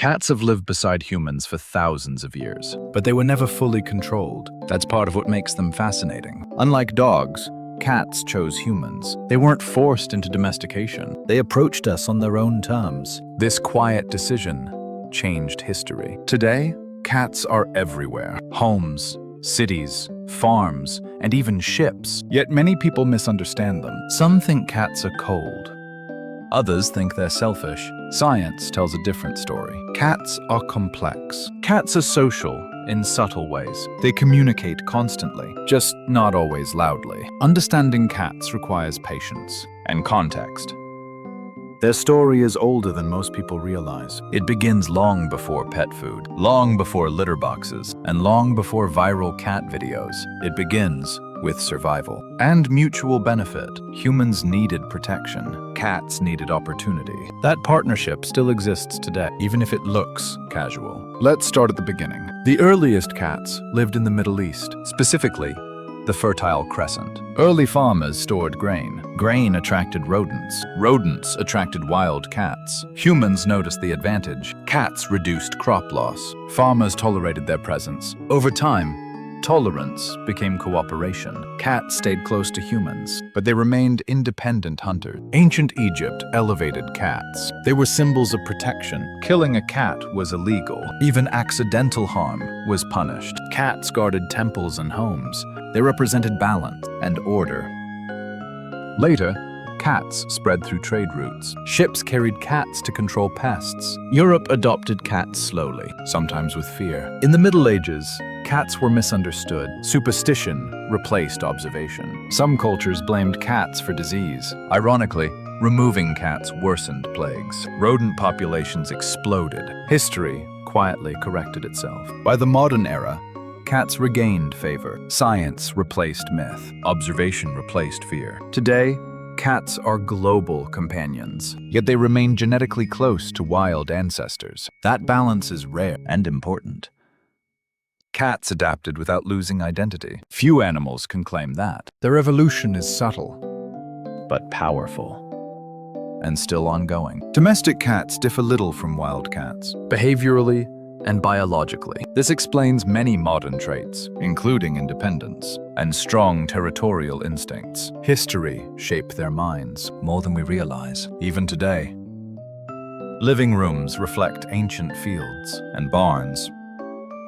Cats have lived beside humans for thousands of years, but they were never fully controlled. That's part of what makes them fascinating. Unlike dogs, cats chose humans. They weren't forced into domestication. They approached us on their own terms. This quiet decision changed history. Today, cats are everywhere. Homes, cities, farms, and even ships. Yet many people misunderstand them. Some think cats are cold. Others think they're selfish. Science tells a different story. Cats are complex. Cats are social in subtle ways. They communicate constantly, just not always loudly. Understanding cats requires patience and context. Their story is older than most people realize. It begins long before pet food, long before litter boxes, and long before viral cat videos. It begins with survival and mutual benefit. Humans needed protection. Cats needed opportunity. That partnership still exists today, even if it looks casual. Let's start at the beginning. The earliest cats lived in the Middle East, specifically the Fertile Crescent. Early farmers stored grain. Grain attracted rodents. Rodents attracted wild cats. Humans noticed the advantage. Cats reduced crop loss. Farmers tolerated their presence. Over time, tolerance became cooperation. Cats stayed close to humans, but they remained independent hunters. Ancient Egypt elevated cats. They were symbols of protection. Killing a cat was illegal. Even accidental harm was punished. Cats guarded temples and homes. They represented balance and order. Later, cats spread through trade routes. Ships carried cats to control pests. Europe adopted cats slowly, sometimes with fear. In the Middle Ages, cats were misunderstood. Superstition replaced observation. Some cultures blamed cats for disease. Ironically, removing cats worsened plagues. Rodent populations exploded. History quietly corrected itself. By the modern era, cats regained favor. Science replaced myth. Observation replaced fear. Today, cats are global companions, yet they remain genetically close to wild ancestors. That balance is rare and important. Cats adapted without losing identity. Few animals can claim that. Their evolution is subtle, but powerful, and still ongoing. Domestic cats differ little from wild cats, behaviorally and biologically. This explains many modern traits, including independence and strong territorial instincts. History shaped their minds more than we realize. Even today, living rooms reflect ancient fields and barns.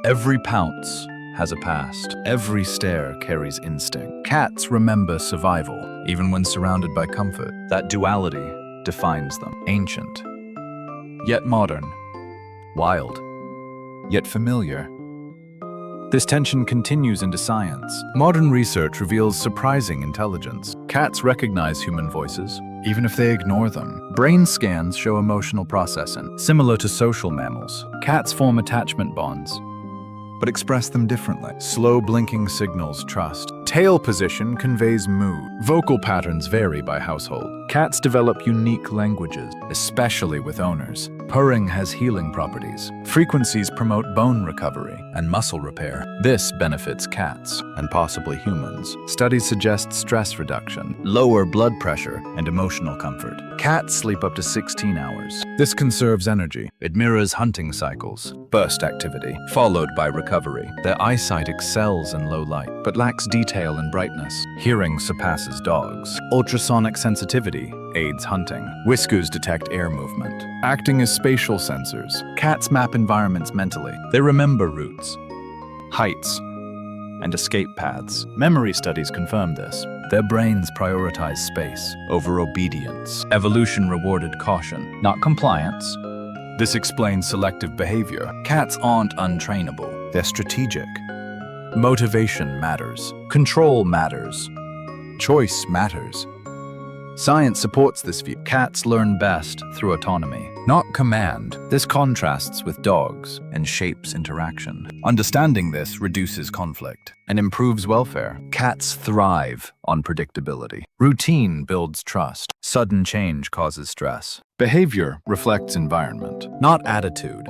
Every pounce has a past. Every stare carries instinct. Cats remember survival, even when surrounded by comfort. That duality defines them. Ancient, yet modern. Wild, yet familiar. This tension continues into science. Modern research reveals surprising intelligence. Cats recognize human voices, even if they ignore them. Brain scans show emotional processing. Similar to social mammals, cats form attachment bonds, but express them differently. Slow blinking signals trust. Tail position conveys mood. Vocal patterns vary by household. Cats develop unique languages, especially with owners. Purring has healing properties. Frequencies promote bone recovery and muscle repair. This benefits cats and possibly humans. Studies suggest stress reduction, lower blood pressure, and emotional comfort. Cats sleep up to 16 hours. This conserves energy. It mirrors hunting cycles. Burst activity, followed by recovery. Their eyesight excels in low light, but lacks detail and brightness. Hearing surpasses dogs. Ultrasonic sensitivity aids hunting. Whiskers detect air movement, acting as spatial sensors. Cats map environments mentally. They remember routes, heights, and escape paths. Memory studies confirm this. Their brains prioritize space over obedience. Evolution rewarded caution, not compliance. This explains selective behavior. Cats aren't untrainable. They're strategic. Motivation matters. Control matters. Choice matters. Science supports this view. Cats learn best through autonomy, not command. This contrasts with dogs and shapes interaction. Understanding this reduces conflict and improves welfare. Cats thrive on predictability. Routine builds trust. Sudden change causes stress. Behavior reflects environment, not attitude.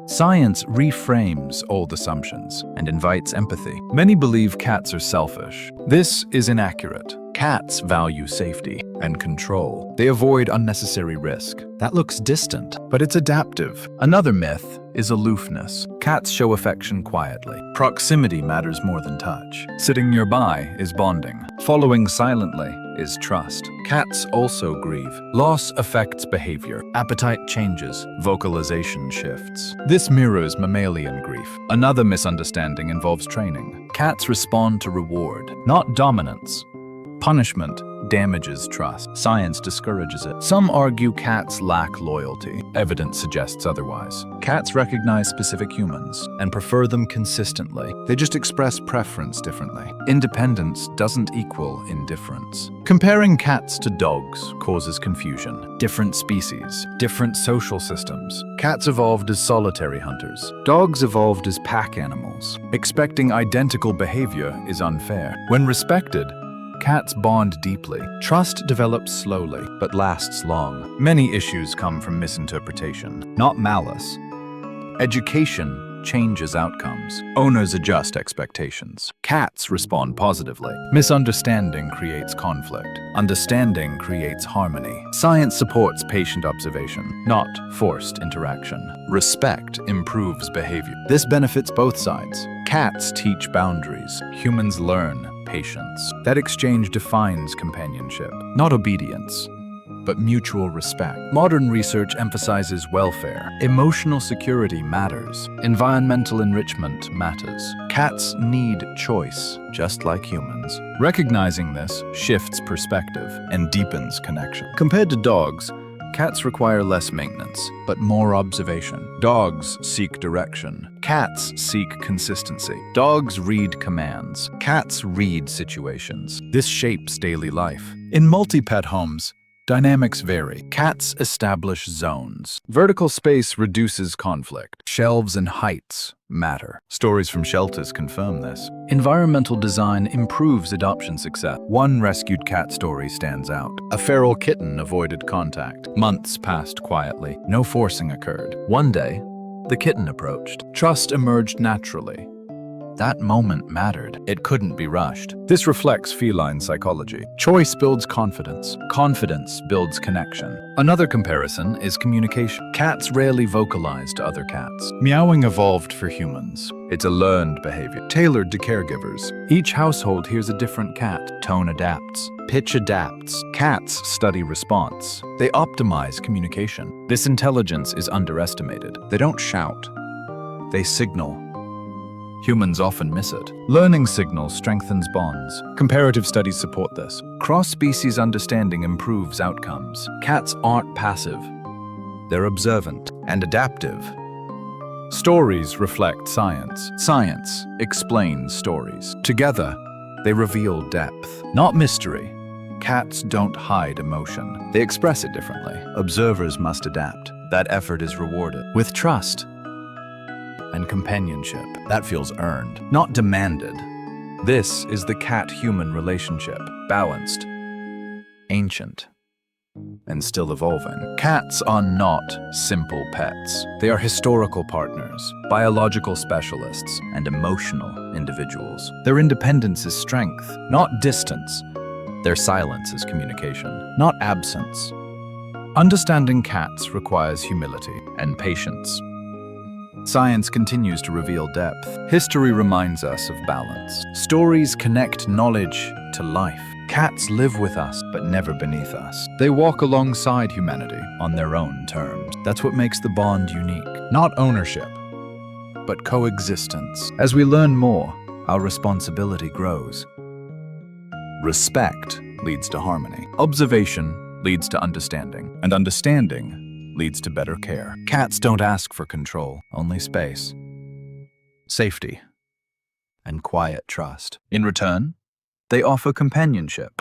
Science reframes old assumptions and invites empathy. Many believe cats are selfish. This is inaccurate. Cats value safety. and control. They avoid unnecessary risk. That looks distant, but it's adaptive. Another myth is aloofness. Cats show affection quietly. Proximity matters more than touch. Sitting nearby is bonding. Following silently is trust. Cats also grieve. Loss affects behavior. Appetite changes. Vocalization shifts. This mirrors mammalian grief. Another misunderstanding involves training. Cats respond to reward, not dominance. Punishment damages trust. Science discourages it. Some argue cats lack loyalty. Evidence suggests otherwise. Cats recognize specific humans and prefer them consistently. They just express preference differently. Independence doesn't equal indifference. Comparing cats to dogs causes confusion. Different species, different social systems. Cats evolved as solitary hunters. Dogs evolved as pack animals. Expecting identical behavior is unfair. When respected, cats bond deeply. Trust develops slowly, but lasts long. Many issues come from misinterpretation, not malice. Education changes outcomes. Owners adjust expectations. Cats respond positively. Misunderstanding creates conflict. Understanding creates harmony. Science supports patient observation, not forced interaction. Respect improves behavior. This benefits both sides. Cats teach boundaries. Humans learn patience. That exchange defines companionship, not obedience, but mutual respect. Modern research emphasizes welfare. Emotional security matters. Environmental enrichment matters. Cats need choice, just like humans. Recognizing this shifts perspective and deepens connection. Compared to dogs, cats require less maintenance, but more observation. Dogs seek direction. Cats seek consistency. Dogs read commands. Cats read situations. This shapes daily life. In multi-pet homes, dynamics vary. Cats establish zones. Vertical space reduces conflict. Shelves and heights matter. Stories from shelters confirm this. Environmental design improves adoption success. One rescued cat story stands out. A feral kitten avoided contact. Months passed quietly. No forcing occurred. One day, the kitten approached. Trust emerged naturally. That moment mattered. It couldn't be rushed. This reflects feline psychology. Choice builds confidence. Confidence builds connection. Another comparison is communication. Cats rarely vocalize to other cats. Meowing evolved for humans. It's a learned behavior, tailored to caregivers. Each household hears a different cat. Tone adapts. Pitch adapts. Cats study response. They optimize communication. This intelligence is underestimated. They don't shout. They signal. Humans often miss it. Learning signals strengthens bonds. Comparative studies support this. Cross-species understanding improves outcomes. Cats aren't passive. They're observant and adaptive. Stories reflect science. Science explains stories. Together, they reveal depth, not mystery. Cats don't hide emotion. They express it differently. Observers must adapt. That effort is rewarded with trust and companionship. That feels earned, not demanded. This is the cat-human relationship, balanced, ancient, and still evolving. Cats are not simple pets. They are historical partners, biological specialists, and emotional individuals. Their independence is strength, not distance. Their silence is communication, not absence. Understanding cats requires humility and patience. Science continues to reveal depth. History reminds us of balance. Stories connect knowledge to life. Cats live with us, but never beneath us. They walk alongside humanity on their own terms. That's what makes the bond unique. Not ownership, but coexistence. As we learn more, our responsibility grows. Respect leads to harmony. Observation leads to understanding. And understanding leads to better care. Cats don't ask for control, only space, safety, and quiet trust. In return, they offer companionship,